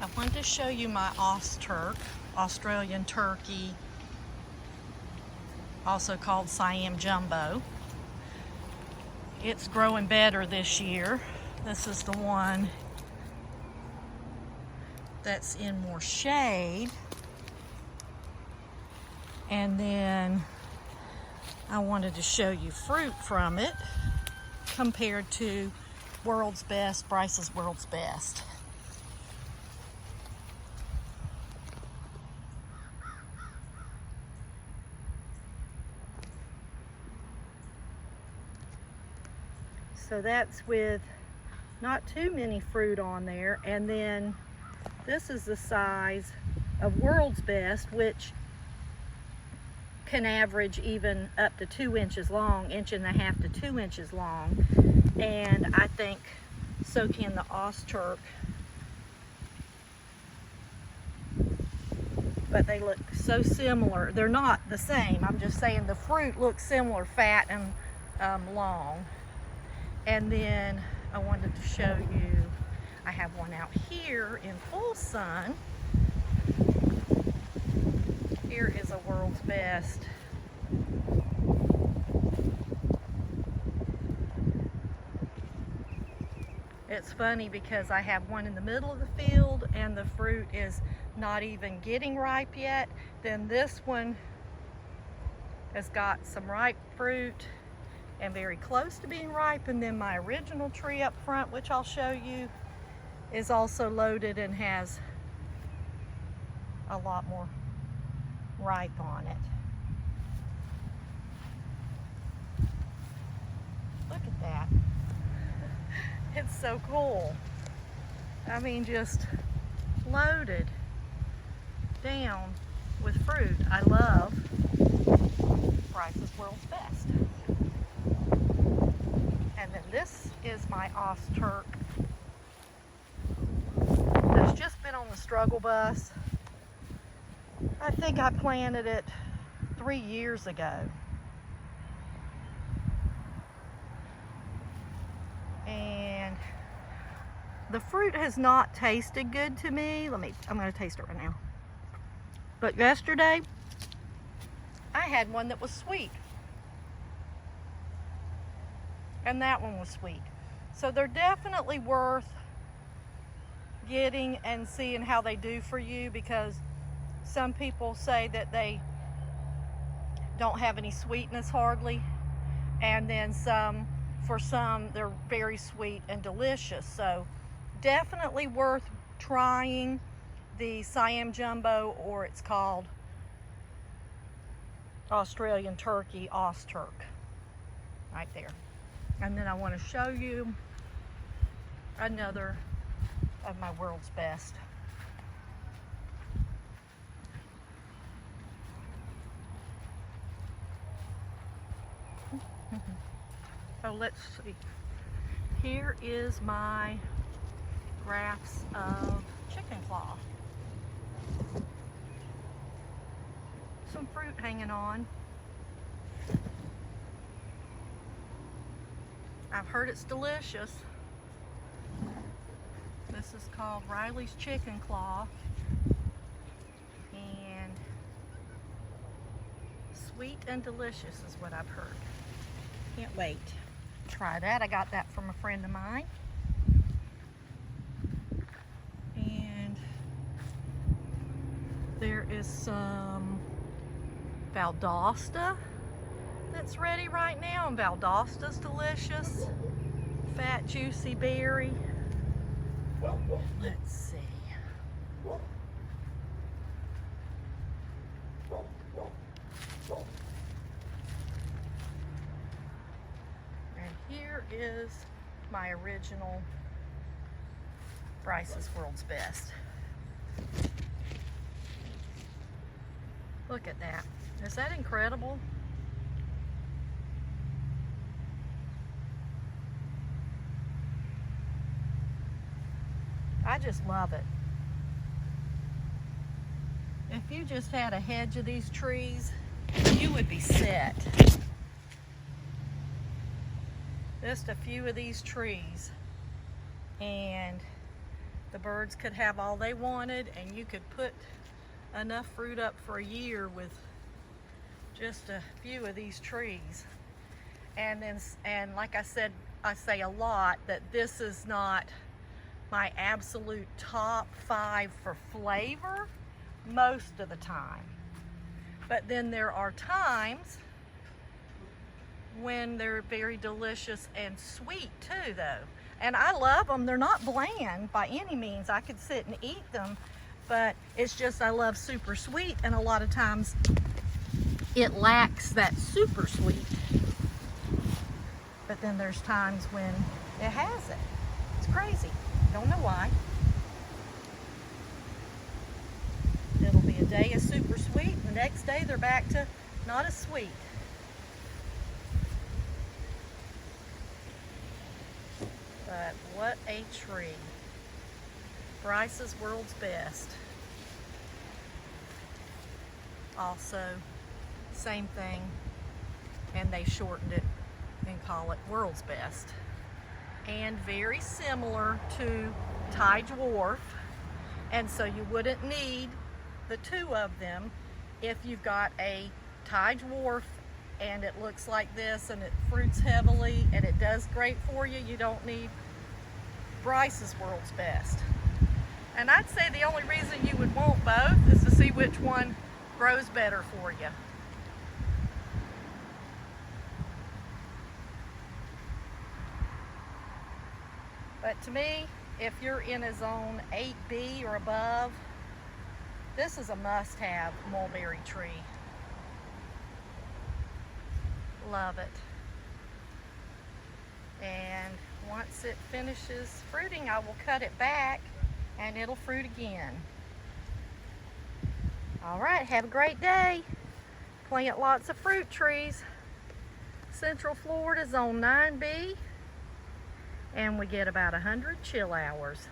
I wanted to show you my AusTurk, Australian turkey, also called Siam Jumbo. It's growing better this year. This is the one that's in more shade. And then I wanted to show you fruit from it compared to World's Best, Bryce's World's Best. So that's with not too many fruit on there. And then this is the size of World's Best, which can average even up to 2 inches long, 1.5 to 2 inches long. And I think so can the AusTurk. But they look so similar. They're not the same. I'm just saying the fruit looks similar, fat and long. And then I wanted to show you, I have one out here in full sun. Here is a World's Best. It's funny because I have one in the middle of the field and the fruit is not even getting ripe yet. Then this one has got some ripe fruit and very close to being ripe. And then my original tree up front, which I'll show you, is also loaded and has a lot more ripe on it. Look at that. It's so cool. I mean, just loaded down with fruit. I love Bryce's World's Best. And then this is my AusTurk that's just been on the struggle bus. I think I planted it 3 years ago. And the fruit has not tasted good to me. I'm gonna taste it right now. But yesterday, I had one that was sweet. And that one was sweet. So they're definitely worth getting and seeing how they do for you, because some people say that they don't have any sweetness hardly, and then for some they're very sweet and delicious. So definitely worth trying the Siam Jumbo, or it's called Australian Turkey AusTurk, right there. And then I want to show you another of my World's Best. Oh, let's see. Here is my grafts of chicken claw. Some fruit hanging on. I've heard it's delicious. This is called Riley's Chicken Claw. And sweet and delicious is what I've heard. Can't wait to try that. I got that from a friend of mine. And there is some Valdosta that's ready right now, and Valdosta's delicious. Fat, juicy berry. Let's see. And here is my original Bryce's World's Best. Look at that. Is that incredible? I just love it. If you just had a hedge of these trees, you would be set. Just a few of these trees, and the birds could have all they wanted, and you could put enough fruit up for a year with just a few of these trees. And like I said, I say a lot that this is not my absolute top 5 for flavor most of the time. But then there are times when they're very delicious and sweet too, though. And I love them. They're not bland by any means. I could sit and eat them, but it's just I love super sweet, and a lot of times it lacks that super sweet. But then there's times when it has it. It's crazy. Don't know why. It'll be a day of super sweet, and the next day they're back to not as sweet. But what a tree. Bryce's World's Best. Also, same thing, and they shortened it and call it World's Best. And very similar to Thai Dwarf, and so you wouldn't need the 2 of them if you've got a Thai Dwarf and it looks like this and it fruits heavily and it does great for you. You don't need Bryce's World's Best. And I'd say the only reason you would want both is to see which one grows better for you. But to me, if you're in a zone 8B or above, this is a must-have mulberry tree. Love it. And once it finishes fruiting, I will cut it back and it'll fruit again. All right, have a great day. Plant lots of fruit trees. Central Florida, zone 9B. And we get about 100 chill hours.